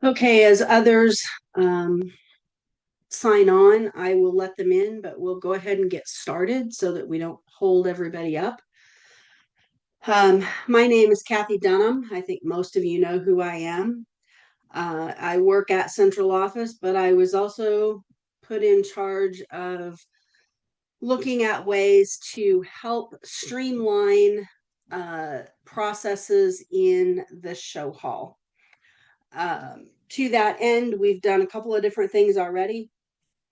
Okay, as others um, sign on, I will let them in, but we'll go ahead and get started so that we don't hold everybody up. My name is Kathy Dunham. I think most of you know who I am. I work at central office, but I was also put in charge of looking at ways to help streamline processes in the show hall. To that end, we've done a couple of different things already.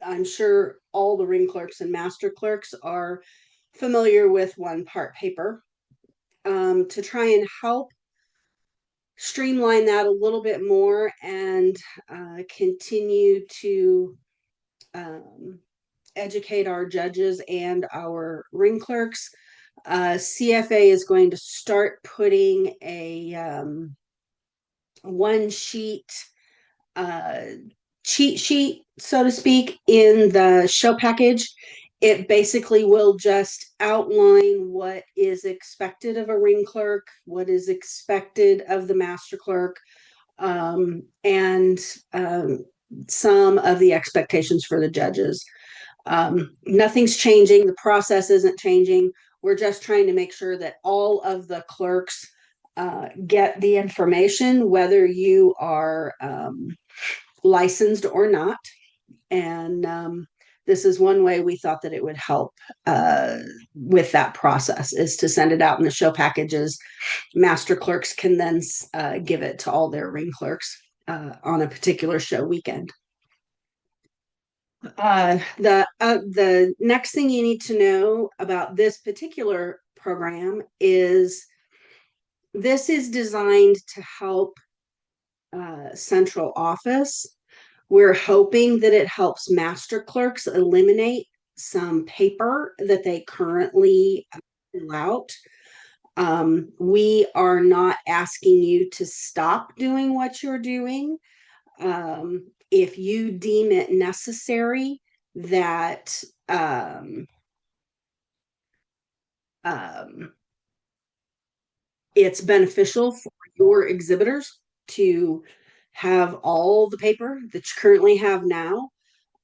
I'm sure all the ring clerks and master clerks are familiar with one part paper. To try and help streamline that a little bit more and continue to um, educate our judges and our ring clerks, CFA is going to start putting a one sheet uh, cheat sheet, so to speak, in the show package. It basically will just outline what is expected of a ring clerk, what is expected of the master clerk, and some of the expectations for the judges. Nothing's changing. The process isn't changing. We're just trying to make sure that all of the clerks get the information, whether you are licensed or not. And this is one way we thought that it would help with that process, is to send it out in the show packages. Master clerks can then give it to all their ring clerks on a particular show weekend. The next thing you need to know about this particular program is this is designed to help central office. We're hoping that it helps master clerks eliminate some paper that they currently fill out. We are not asking you to stop doing what you're doing. If you deem it necessary that um, it's beneficial for your exhibitors to have all the paper that you currently have now,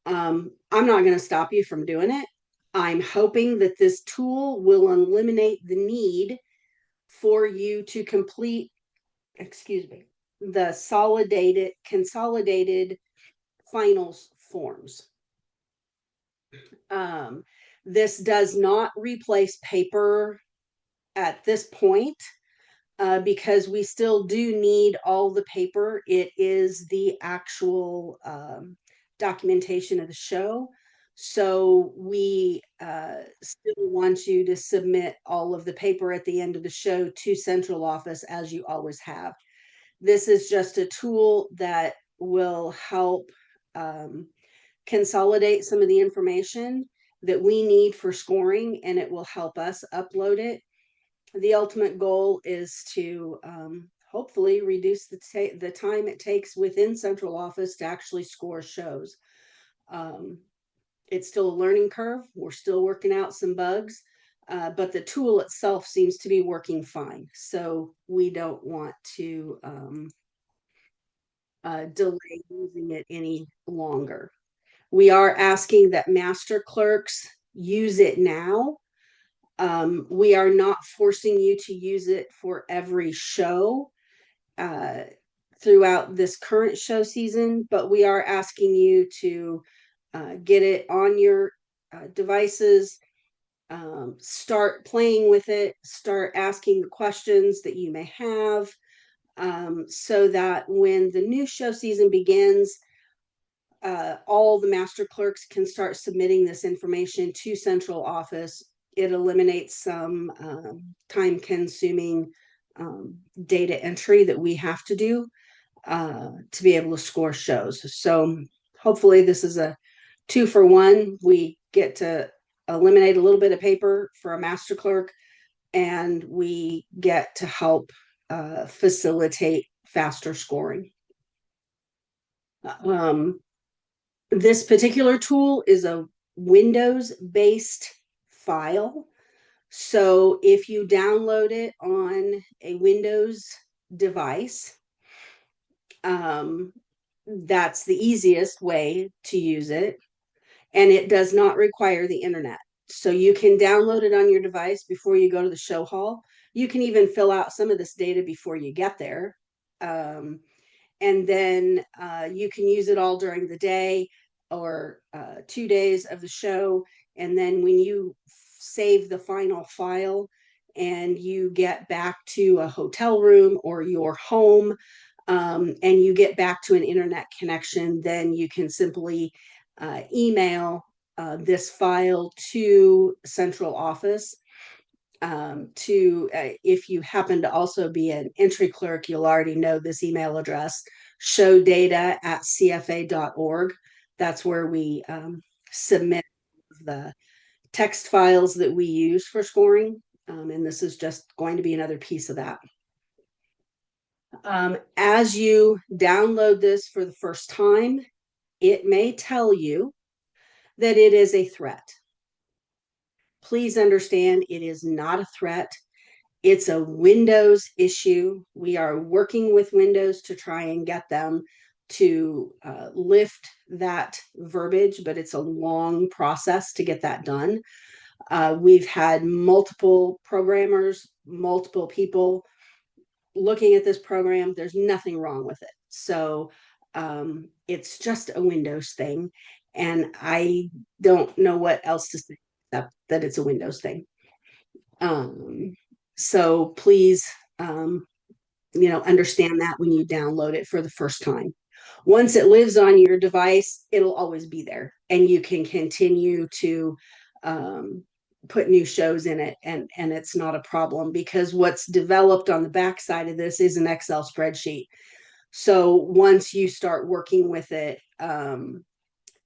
I'm not going to stop you from doing it. I'm hoping that this tool will eliminate the need for you to complete, excuse me, the consolidated finals forms. Um, this does not replace paper at this point, because we still do need all the paper. It is the actual documentation of the show. So we still want you to submit all of the paper at the end of the show to central office, as you always have. This is just a tool that will help consolidate some of the information that we need for scoring, and it will help us upload it. The ultimate goal is to hopefully reduce the time it takes within central office to actually score shows. Um, it's still a learning curve. We're still working out some bugs, but the tool itself seems to be working fine. So we don't want to delay using it any longer. We are asking that master clerks use it now. We are not forcing you to use it for every show uh, throughout this current show season, but we are asking you to get it on your devices, start playing with it, start asking the questions that you may have, so that when the new show season begins, all the master clerks can start submitting this information to central office. It eliminates some time consuming data entry that we have to do to be able to score shows. So hopefully this is a 2-for-1. We get to eliminate a little bit of paper for a master clerk, and we get to help facilitate faster scoring. Um, this particular tool is a Windows-based file. So if you download it on a Windows device, that's the easiest way to use it, and it does not require the internet. So you can download it on your device before you go to the show hall. You can even fill out some of this data before you get there. Um, and then you can use it all during the day or 2 days of the show. And then when you save the final file and you get back to a hotel room or your home, and you get back to an internet connection, then you can simply email this file to central office. To If you happen to also be an entry clerk, you'll already know this email address, showdata@cfa.org. That's where we submit the text files that we use for scoring. And this is just going to be another piece of that. As you download this for the first time, it may tell you that it is a threat. Please understand it is not a threat. It's a Windows issue. We are working with Windows to try and get them to lift that verbiage, but it's a long process to get that done. We've had multiple programmers, multiple people looking at this program. There's nothing wrong with it. So it's just a Windows thing. And I don't know what else to say except that it's a Windows thing. Um, so please, um, understand that when you download it for the first time. Once it lives on your device, it'll always be there, and you can continue to um, put new shows in it, and it's not a problem because what's developed on the backside of this is an Excel spreadsheet. So once you start working with it,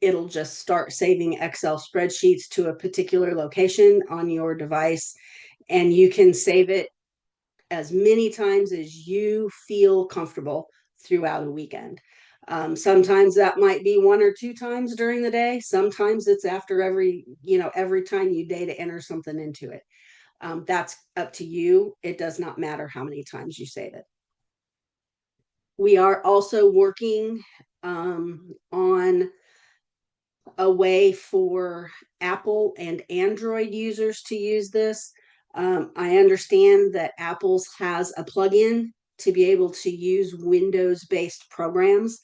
it'll just start saving Excel spreadsheets to a particular location on your device, and you can save it as many times as you feel comfortable throughout a weekend. Sometimes that might be 1 or 2 times during the day. Sometimes it's after every time you data enter something into it. That's up to you. It does not matter how many times you save it. We are also working on a way for Apple and Android users to use this. I understand that Apple's has a plugin to be able to use Windows-based programs.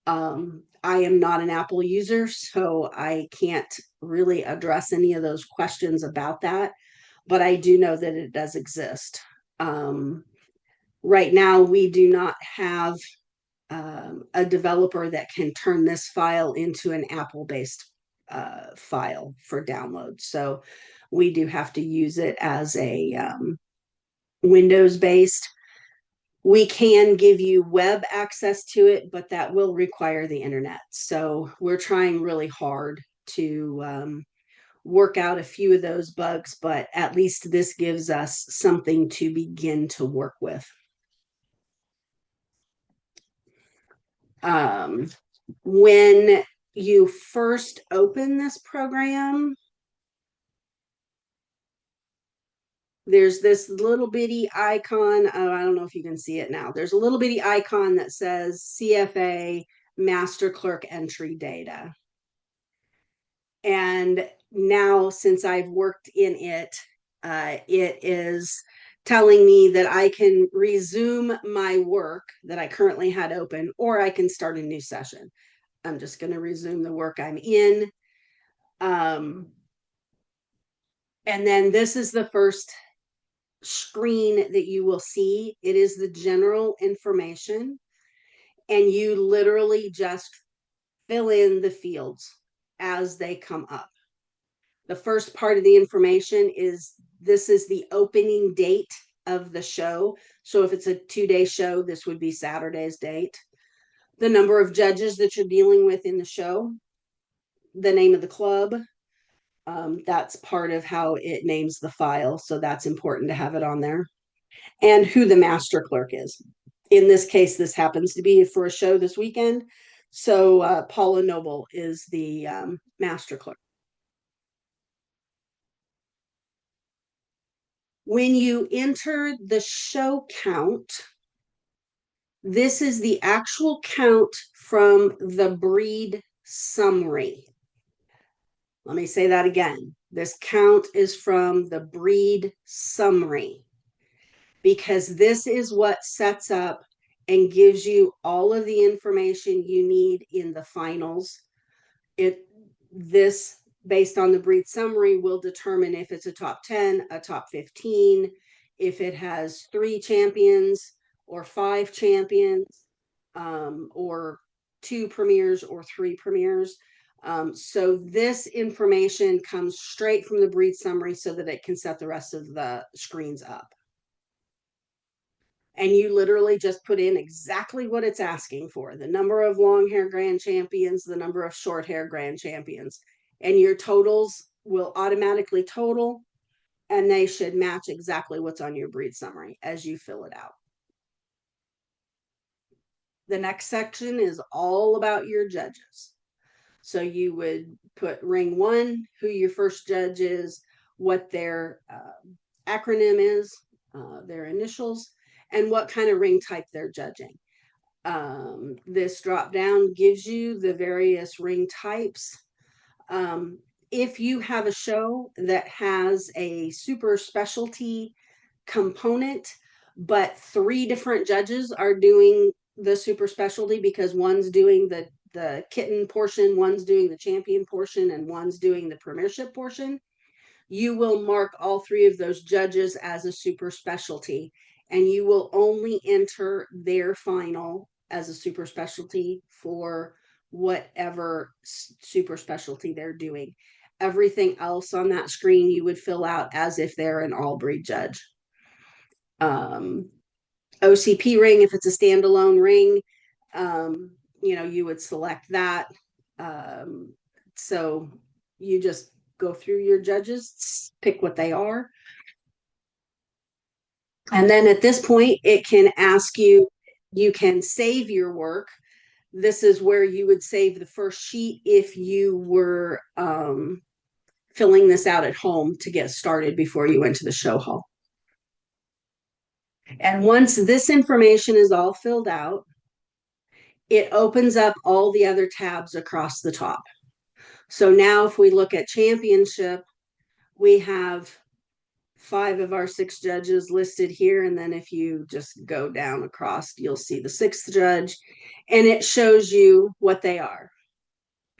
I am not an Apple user, so I can't really address any of those questions about that, but I do know that it does exist. Right now, we do not have a developer that can turn this file into an Apple-based file for download. So we do have to use it as a Windows-based. We can give you web access to it, but that will require the internet. So we're trying really hard to work out a few of those bugs, but at least this gives us something to begin to work with. Um, when you first open this program, there's this little bitty icon. Oh, I don't know if you can see it now. There's a little bitty icon that says CFA Master Clerk Entry Data. And now, since I've worked in it, it is telling me that I can resume my work that I currently had open, or I can start a new session. I'm just going to resume the work I'm in. Um, and then this is the first screen that you will see. It is the general information, and you literally just fill in the fields as they come up. The first part of the information is this is the opening date of the show. So if it's a 2-day show, this would be Saturday's date. The number of judges that you're dealing with in the show, the name of the club. That's part of how it names the file. So that's important to have it on there. And who the master clerk is. In this case, this happens to be for a show this weekend. So Paula Noble is the master clerk. When you enter the show count, This is the actual count from the breed summary. Let me say that again. This count is from the breed summary because this is what sets up and gives you all of the information you need in the finals. This based on the breed summary will determine if it's a top 10, a top 15, if it has 3 champions or 5 champions, or 2 premiers or 3 premiers. So this information comes straight from the breed summary so that it can set the rest of the screens up. And you literally just put in exactly what it's asking for, the number of long hair grand champions, the number of short hair grand champions, and your totals will automatically total, and they should match exactly what's on your breed summary as you fill it out. The next section is all about your judges. So you would put ring 1, who your first judge is, what their acronym is, their initials, and what kind of ring type they're judging. This drop down gives you the various ring types. If you have a show that has a super specialty component, but 3 different judges are doing the super specialty because one's doing the kitten portion, one's doing the champion portion, and one's doing the premiership portion, you will mark all 3 of those judges as a super specialty, and you will only enter their final as a super specialty for whatever super specialty they're doing. Everything else on that screen you would fill out as if they're an all breed judge. OCP ring, if it's a standalone ring, you would select that. So you just go through your judges, pick what they are. And then at this point, it can ask you, you can save your work. This is where you would save the first sheet if you were filling this out at home to get started before you went to the show hall. And once this information is all filled out, it opens up all the other tabs across the top. So now if we look at championship, we have 5 of our 6 judges listed here. And then if you just go down across, you'll see the 6th judge, and it shows you what they are.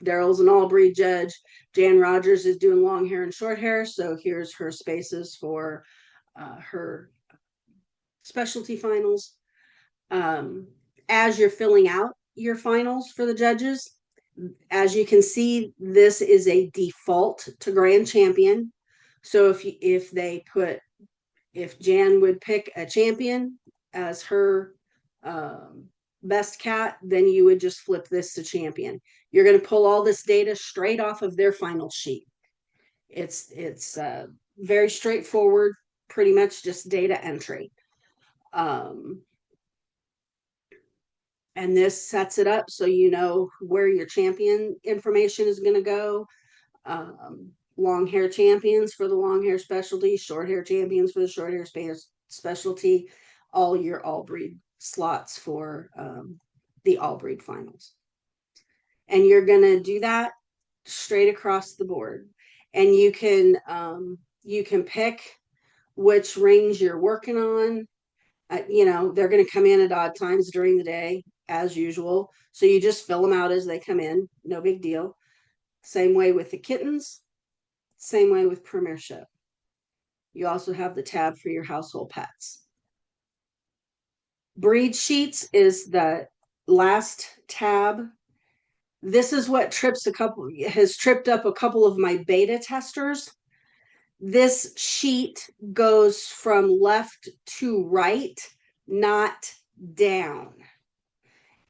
Daryl's an all breed judge. Jan Rogers is doing long hair and short hair. So here's her spaces for her specialty finals. As you're filling out your finals for the judges, as you can see, this is a default to grand champion. So if Jan would pick a champion as her best cat, then you would just flip this to champion. You're going to pull all this data straight off of their final sheet. It's very straightforward, pretty much just data entry. And this sets it up so you know where your champion information is going to go. Long hair champions for the long hair specialty, short hair champions for the short hair specialty, all your all breed slots for the all breed finals. And you're going to do that straight across the board. And you can pick which rings you're working on. They're going to come in at odd times during the day as usual. So you just fill them out as they come in. No big deal. Same way with the kittens. Same way with premiership. You also have the tab for your household pets. Breed sheets is the last tab. This is what has tripped up a couple of my beta testers. This sheet goes from left to right, not down.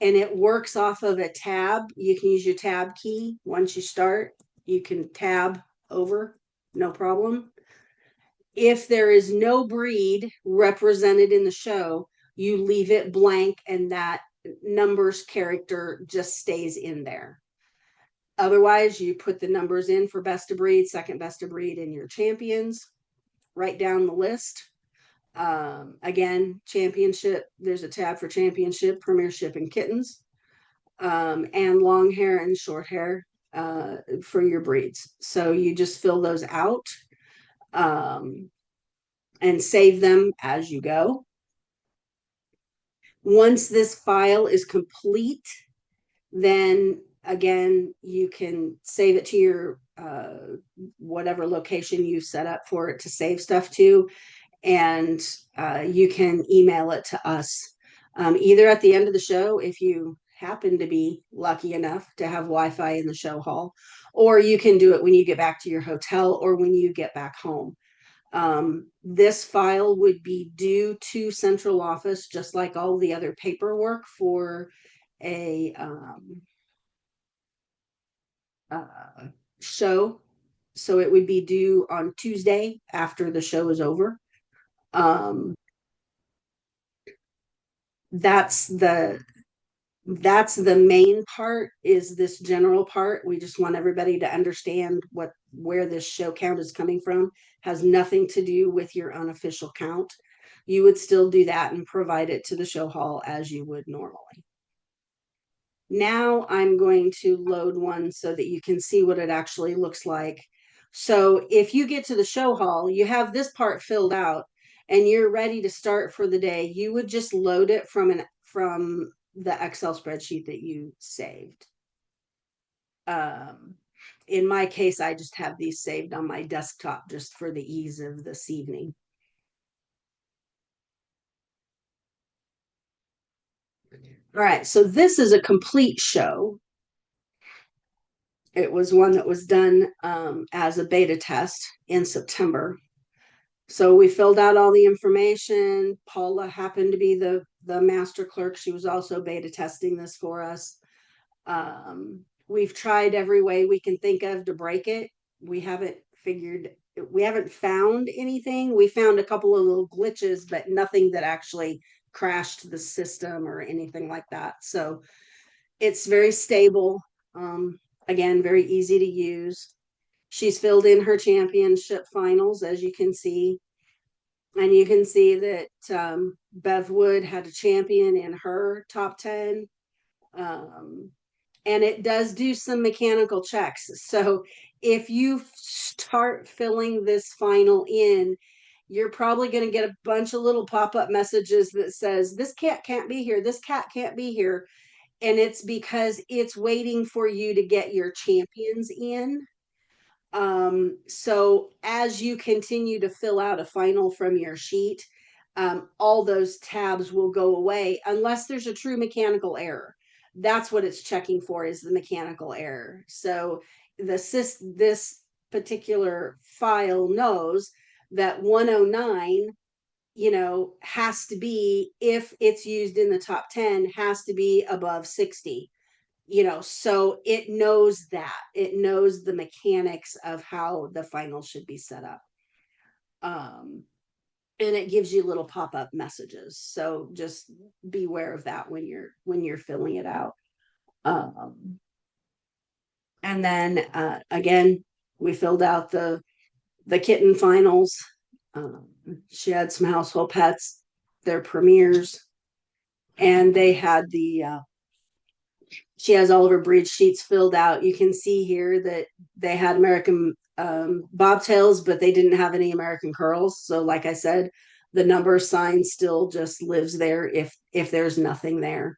And it works off of a tab. You can use your tab key. Once you start, you can tab over, no problem. If there is no breed represented in the show, you leave it blank and that numbers character just stays in there. Otherwise, you put the numbers in for best of breed, second best of breed, and your champions right down the list. Again, championship, there's a tab for championship, premiership, and kittens, and long hair and short hair for your breeds. So you just fill those out um, and save them as you go. Once this file is complete, then again, you can save it to your whatever location you set up for it to save stuff to, and you can email it to us either at the end of the show if you happen to be lucky enough to have Wi-Fi in the show hall, or you can do it when you get back to your hotel or when you get back home. This file would be due to central office, just like all the other paperwork for a show. So it would be due on Tuesday after the show is over. Um, that's the that's the main part, is this general part. We just want everybody to understand where this show count is coming from. Has nothing to do with your unofficial count. You would still do that and provide it to the show hall as you would normally. Now I'm going to load one so that you can see what it actually looks like. So if you get to the show hall, you have this part filled out and you're ready to start for the day, you would just load it from the Excel spreadsheet that you saved. Um, in my case, I just have these saved on my desktop just for the ease of this evening. All right, so this is a complete show. It was one that was done as a beta test in September. So we filled out all the information. Paula happened to be the master clerk. She was also beta testing this for us. We've tried every way we can think of to break it. We haven't found anything. We found a couple of little glitches, but nothing that actually crashed the system or anything like that. So it's very stable. Again, very easy to use. She's filled in her championship finals, as you can see. And you can see that Bev Wood had a champion in her top 10. And it does do some mechanical checks. So if you start filling this final in, you're probably going to get a bunch of little pop-up messages that says, this cat can't be here, this cat can't be here. And it's because it's waiting for you to get your champions in. So as you continue to fill out a final from your sheet, all those tabs will go away unless there's a true mechanical error. That's what it's checking for, is the mechanical error. So this particular file knows that 109, has to be, if it's used in the top 10, has to be above 60. So it knows the mechanics of how the final should be set up. And it gives you little pop-up messages, so just beware of that when you're filling it out. And then again, we filled out the kitten finals. She had some household pets, their premieres, and they had she has all of her breed sheets filled out. You can see here that they had American bobtails, but they didn't have any American curls. So like I said, the number sign still just lives there if there's nothing there.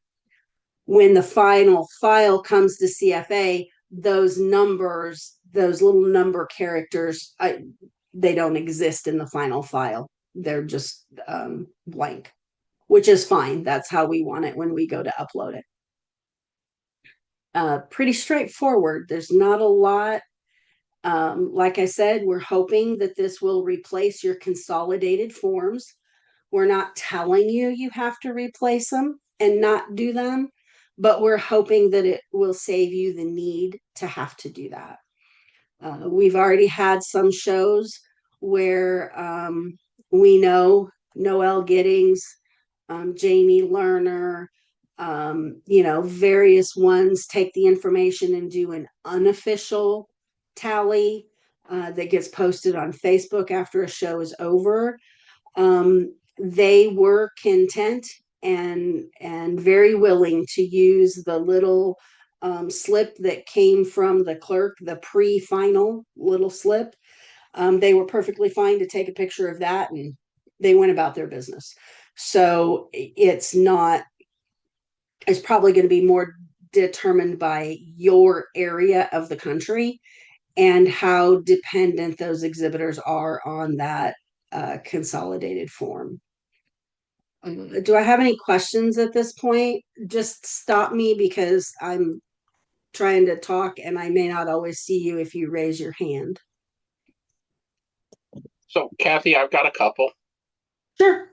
When the final file comes to CFA, those numbers, those little number characters, they don't exist in the final file. They're just blank, which is fine. That's how we want it when we go to upload it. Pretty straightforward. There's not a lot. Like I said, we're hoping that this will replace your consolidated forms. We're not telling you have to replace them and not do them, but we're hoping that it will save you the need to have to do that. We've already had some shows where we know Noelle Giddings, Jamie Lerner, various ones take the information and do an unofficial tally that gets posted on Facebook after a show is over. they were content and very willing to use the little slip that came from the clerk, the pre-final little slip. They were perfectly fine to take a picture of that, and they went about their business. So it's probably going to be more determined by your area of the country and how dependent those exhibitors are on that consolidated form. Do I have any questions at this point? Just stop me because I'm trying to talk and I may not always see you if you raise your hand. So, Kathy, I've got a couple. Sure.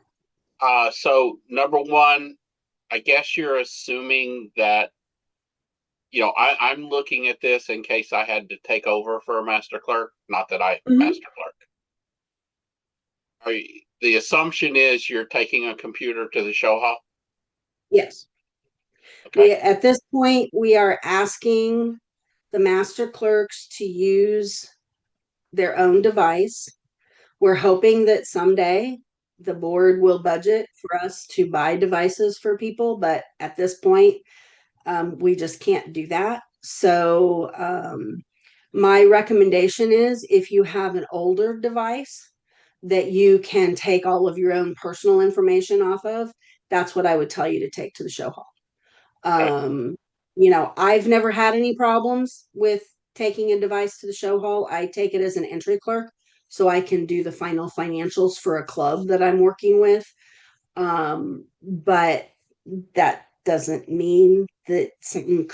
So number one, I guess you're assuming that, I'm looking at this in case I had to take over for a master clerk. Not that I Mhm. master clerk. The assumption is you're taking a computer to the show hall? Yes. Okay. At this point, we are asking the master clerks to use their own device. We're hoping that someday the board will budget for us to buy devices for people, but at this point, we just can't do that. So, my recommendation is if you have an older device that you can take all of your own personal information off of, that's what I would tell you to take to the show hall. Okay. Um, I've never had any problems with taking a device to the show hall. I take it as an entry clerk so I can do the final financials for a club that I'm working with. But that doesn't mean that something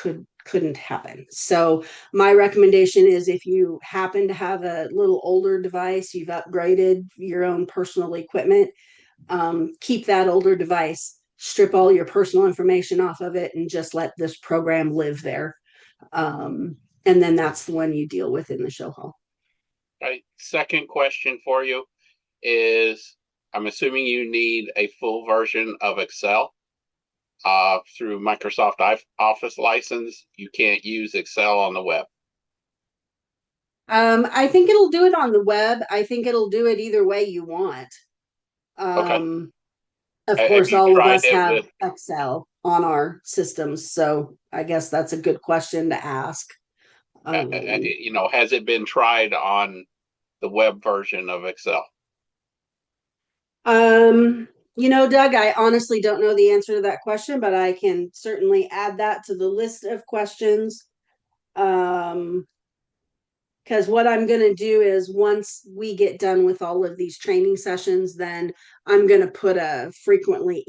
couldn't happen. So my recommendation is if you happen to have a little older device, you've upgraded your own personal equipment, keep that older device, strip all your personal information off of it, and just let this program live there. And then that's the one you deal with in the show hall. Right. Second question for you is, I'm assuming you need a full version of Excel through Microsoft Office license. You can't use Excel on the web. I think it'll do it on the web. I think it'll do it either way you want. Okay. Um, of Have course, you all of tried us it have with, Excel on our systems, so I guess that's a good question to ask. has it been tried on the web version of Excel? Doug, I honestly don't know the answer to that question, but I can certainly add that to the list of questions. Um, because what I'm going to do is once we get done with all of these training sessions, then I'm going to put a frequently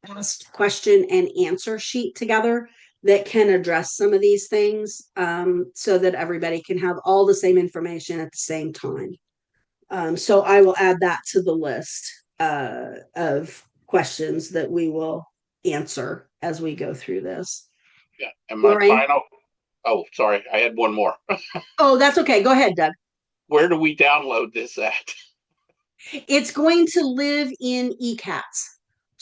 asked question and answer sheet together that can address some of these things, so that everybody can have all the same information at the same time. So I will add that to the list of questions that we will answer as we go through this. Yeah. And my Lorraine? final, oh, sorry, I had one more. Oh, that's okay. Go ahead, Doug. Where do we download this at? It's going to live in eCats.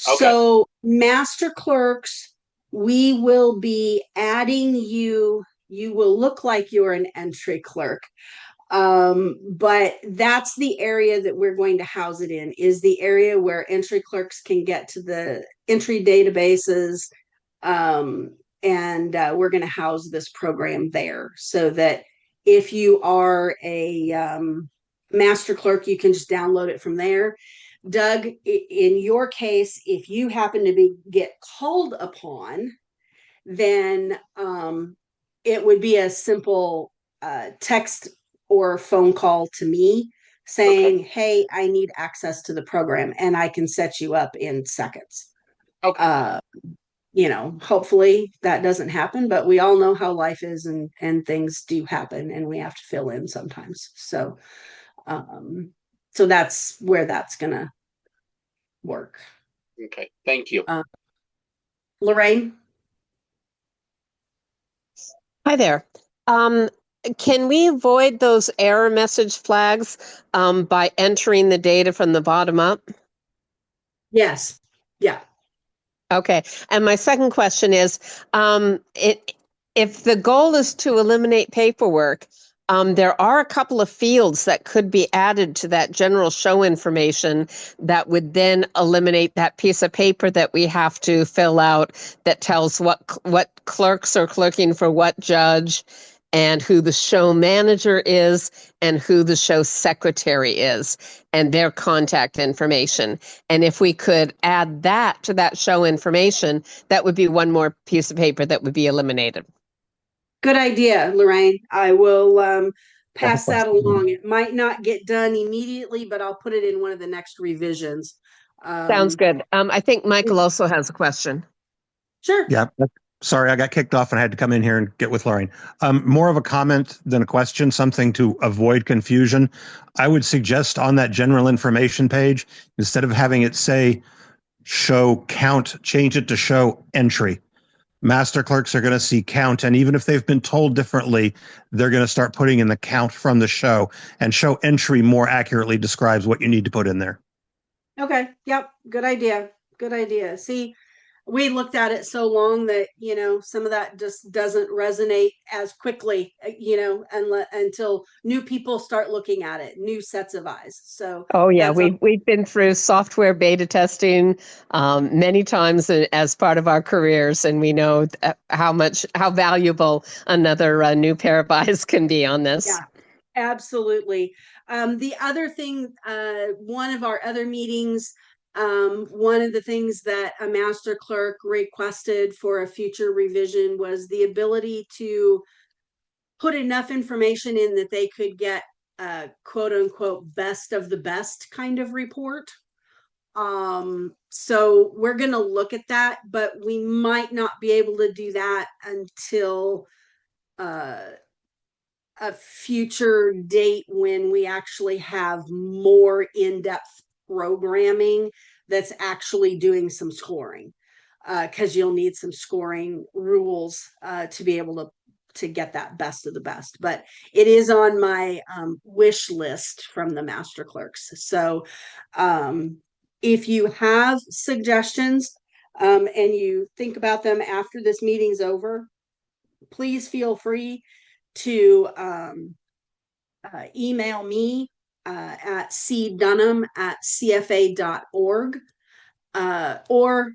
Okay. So, Master Clerks, we will be adding you. You will look like you're an entry clerk. But that's the area that we're going to house it in, is the area where entry clerks can get to the entry databases. And we're going to house this program there so that if you are a master clerk, you can just download it from there. Doug, in your case, if you happen to get called upon, then it would be a simple text or phone call to me Okay. saying, hey, I need access to the program, and I can set you up in seconds. Okay. Uh, hopefully that doesn't happen, but we all know how life is, and things do happen and we have to fill in sometimes. Um, so that's where that's going to work. Okay. Thank you. Lorraine? Hi there. Um, can we avoid those error message flags by entering the data from the bottom up? Yes. Yeah. Okay. And my second question is, if the goal is to eliminate paperwork, there are a couple of fields that could be added to that general show information that would then eliminate that piece of paper that we have to fill out that tells what clerks are clerking for what judge and who the show manager is and who the show secretary is and their contact information. And if we could add that to that show information, that would be one more piece of paper that would be eliminated. Good idea, Lorraine. I will pass that question. along. It might not get done immediately, but I'll put it in one of the next revisions. Sounds good. I think Michael also has a question. Sure. Yeah. Sorry, I got kicked off and I had to come in here and get with Lorraine. More of a comment than a question, something to avoid confusion. I would suggest on that general information page, instead of having it say show count, change it to show entry. Master clerks are going to see count, and even if they've been told differently, they're going to start putting in the count from the show, and show entry more accurately describes what you need to put in there. Okay. Yep. Good idea. Good idea. See, we looked at it so long that, some of that just doesn't resonate as quickly, until new people start looking at it, new sets of eyes. So Oh yeah, that's we've been through software beta testing many times as part of our careers, and we know how valuable another new pair of eyes can be on this. yeah, absolutely. The other thing, one of our other meetings, one of the things that a master clerk requested for a future revision was the ability to put enough information in that they could get a quote unquote best of the best kind of report. So we're going to look at that, but we might not be able to do that until a future date when we actually have more in-depth programming that's actually doing some scoring, because you'll need some scoring rules to be able to get that best of the best. But it is on my wish list from the master clerks. So if you have suggestions and you think about them after this meeting's over, please feel free to email me at cdunham@cfa.org, or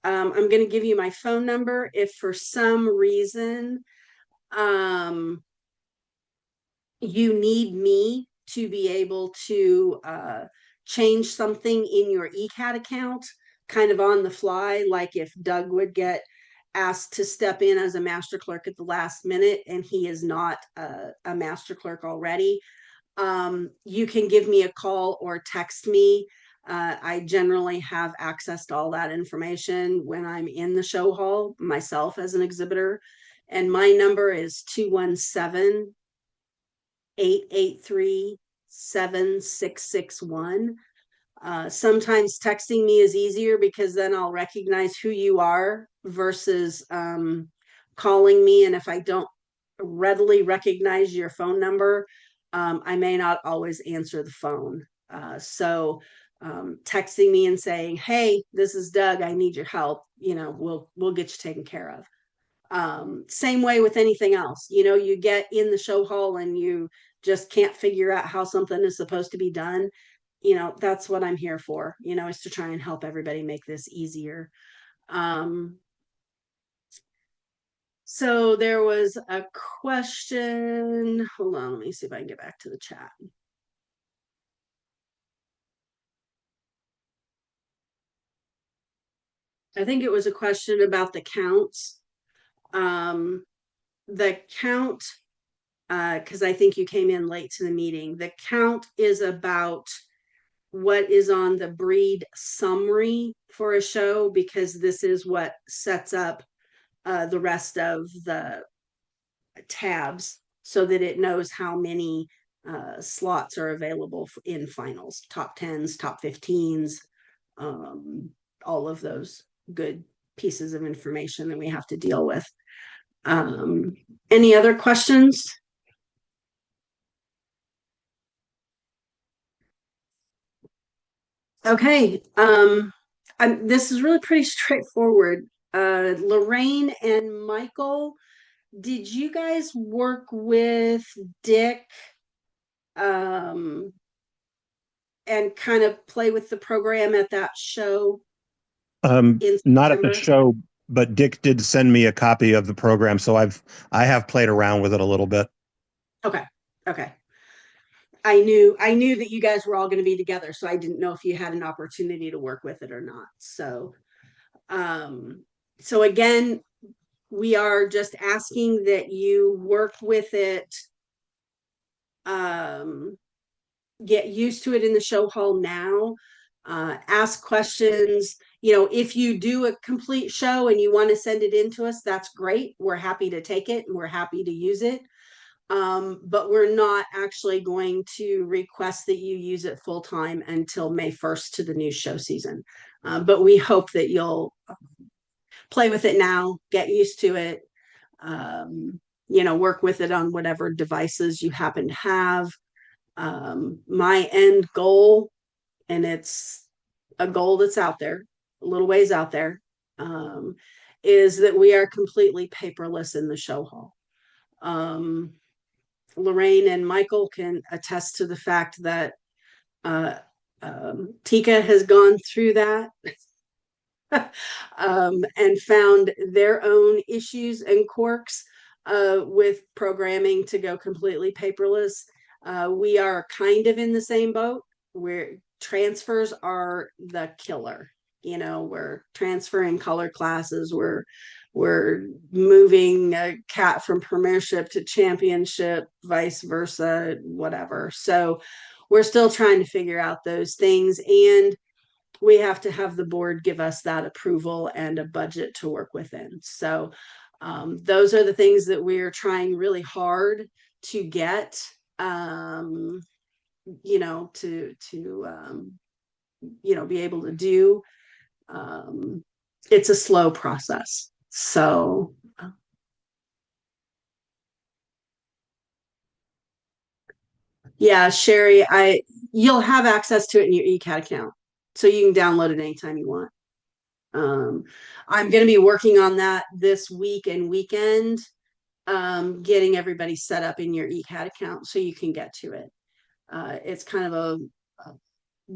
I'm going to give you my phone number if for some reason you need me to be able to change something in your ECAT account kind of on the fly, like if Doug would get asked to step in as a master clerk at the last minute and he is not a master clerk already. You can give me a call or text me. I generally have access to all that information when I'm in the show hall myself as an exhibitor. And my number is 217-883-7661. Sometimes texting me is easier because then I'll recognize who you are versus calling me. And if I don't readily recognize your phone number, I may not always answer the phone. So texting me and saying, "Hey, this is Doug. I need your help." We'll get you taken care of. Same way with anything else. You get in the show hall and you just can't figure out how something is supposed to be done. That's what I'm here for, is to try and help everybody make this easier. So there was a question. Hold on, let me see if I can get back to the chat. I think it was a question about the counts. The count, because I think you came in late to the meeting, the count is about what is on the breed summary for a show, because this is what sets up the rest of the tabs so that it knows how many slots are available in finals, top 10s, top 15s, all of those good pieces of information that we have to deal with. Any other questions? Okay. This is really pretty straightforward. Lorraine and Michael, did you guys work with Dick and kind of play with the program at that show in Not at the September? show, but Dick did send me a copy of the program, so I have played around with it a little bit. Okay. Okay. I knew that you guys were all going to be together, so I didn't know if you had an opportunity to work with it or not. Um, so again, we are just asking that you work with it, um, get used to it in the show hall now, ask questions. If you do a complete show and you want to send it in to us, that's great. We're happy to take it and we're happy to use it. But we're not actually going to request that you use it full time until May 1st to the new show season. But we hope that you'll play with it now, get used to it, work with it on whatever devices you happen to have. My end goal, and it's a goal that's out there, a little ways out there, is that we are completely paperless in the show hall. Lorraine and Michael can attest to the fact that Tika has gone through that and found their own issues and quirks with programming to go completely paperless. We are kind of in the same boat where transfers are the killer. We're transferring color classes. We're moving a cat from premiership to championship, vice versa, whatever. So we're still trying to figure out those things, and we have to have the board give us that approval and a budget to work within. So those are the things that we're trying really hard to get, to be able to do. It's a slow process. So yeah, Sherry, you'll have access to it in your ECAT account. So you can download it anytime you want. Um, I'm going to be working on that this week and weekend, getting everybody set up in your ECAT account so you can get to it. It's kind of a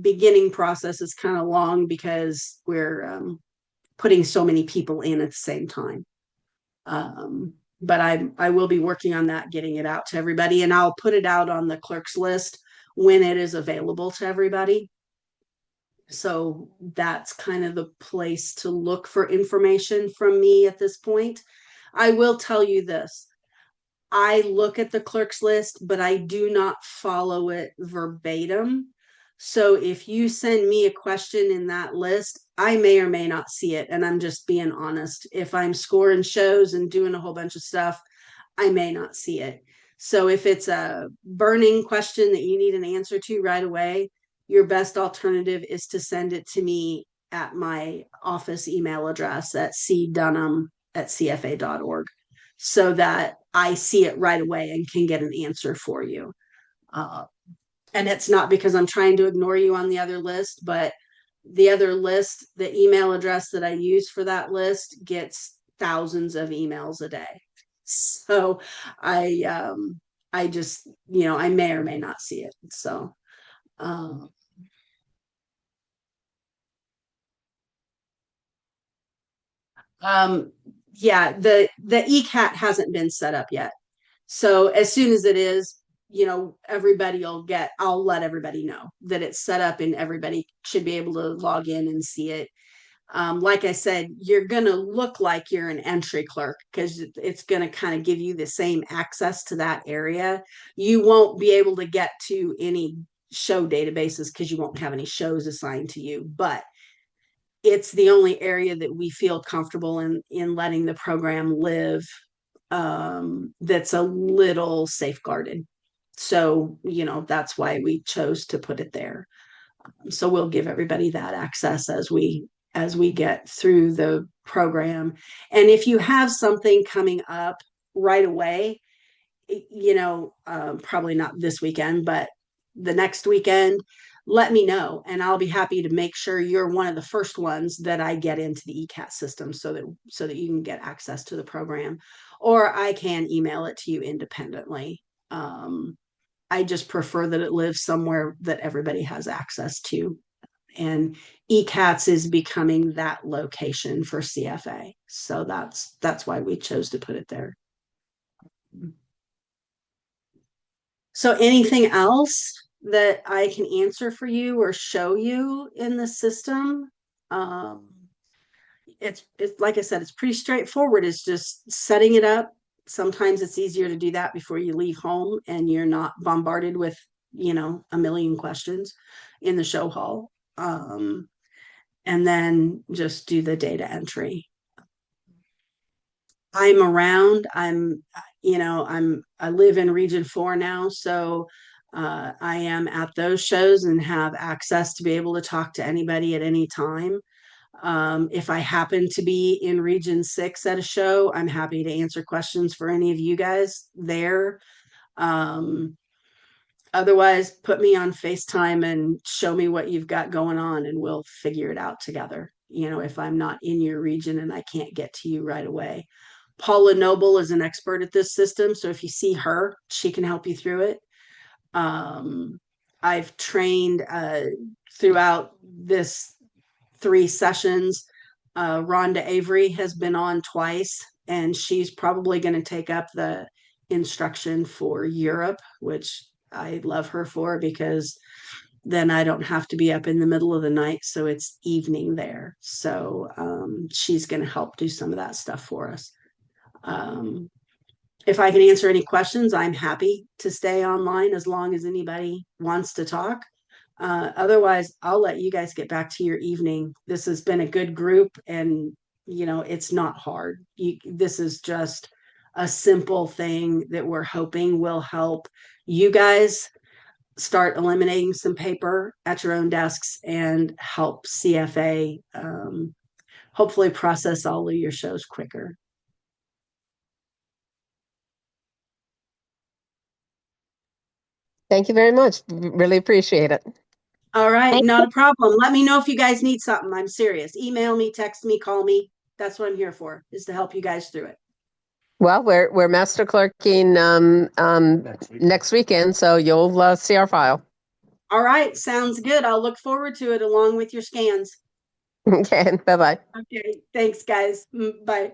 beginning process. It's kind of long because we're putting so many people in at the same time. But I will be working on that, getting it out to everybody, and I'll put it out on the clerks list when it is available to everybody. So that's kind of the place to look for information from me at this point. I will tell you this. I look at the clerks list, but I do not follow it verbatim. So if you send me a question in that list, I may or may not see it. And I'm just being honest. If I'm scoring shows and doing a whole bunch of stuff, I may not see it. So if it's a burning question that you need an answer to right away, your best alternative is to send it to me at my office email address at cdunham@cfa.org so that I see it right away and can get an answer for you. And it's not because I'm trying to ignore you on the other list, but the other list, the email address that I use for that list gets thousands of emails a day. So I just, I may or may not see it. So um um yeah, the ECAT hasn't been set up yet. So as soon as it is, I'll let everybody know that it's set up and everybody should be able to log in and see it. Like I said, you're going to look like you're an entry clerk because it's going to kind of give you the same access to that area. You won't be able to get to any show databases because you won't have any shows assigned to you, but it's the only area that we feel comfortable in letting the program live, that's a little safeguarded. So, that's why we chose to put it there. So we'll give everybody that access as we get through the program. And if you have something coming up right away, probably not this weekend, but the next weekend, let me know, and I'll be happy to make sure you're one of the first ones that I get into the ECAT system so that you can get access to the program, or I can email it to you independently. I just prefer that it lives somewhere that everybody has access to. And ECATS is becoming that location for CFA. So that's why we chose to put it there. So anything else that I can answer for you or show you in the system? It's like I said, it's pretty straightforward. It's just setting it up. Sometimes it's easier to do that before you leave home and you're not bombarded with, a million questions in the show hall. And then just do the data entry. I'm around. I live in Region 4 now, so I am at those shows and have access to be able to talk to anybody at any time. If I happen to be in Region 6 at a show, I'm happy to answer questions for any of you guys there. Otherwise, put me on FaceTime and show me what you've got going on, and we'll figure it out together. If I'm not in your region and I can't get to you right away. Paula Noble is an expert at this system, so if you see her, she can help you through it. I've trained throughout this 3 sessions. Rhonda Avery has been on twice, and she's probably going to take up the instruction for Europe, which I love her for, because then I don't have to be up in the middle of the night. So it's evening there. So she's going to help do some of that stuff for us. If I can answer any questions, I'm happy to stay online as long as anybody wants to talk. Otherwise, I'll let you guys get back to your evening. This has been a good group, and it's not hard. This is just a simple thing that we're hoping will help you guys start eliminating some paper at your own desks and help CFA hopefully process all of your shows quicker. Thank you very much. Really appreciate it. All right, Thank not a problem. Let me know if you guys need something. I'm serious. Email me, text me, call me. That's what I'm here for, is to help you guys through it. Well, we're master clerking next weekend, so you'll see our file. All right, sounds good. I'll look forward to it along with your scans. Okay, bye-bye. Okay, thanks, guys. Bye.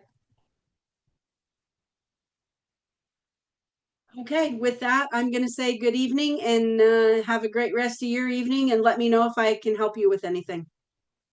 Okay, with that, I'm going to say good evening and have a great rest of your evening, and let me know if I can help you with anything.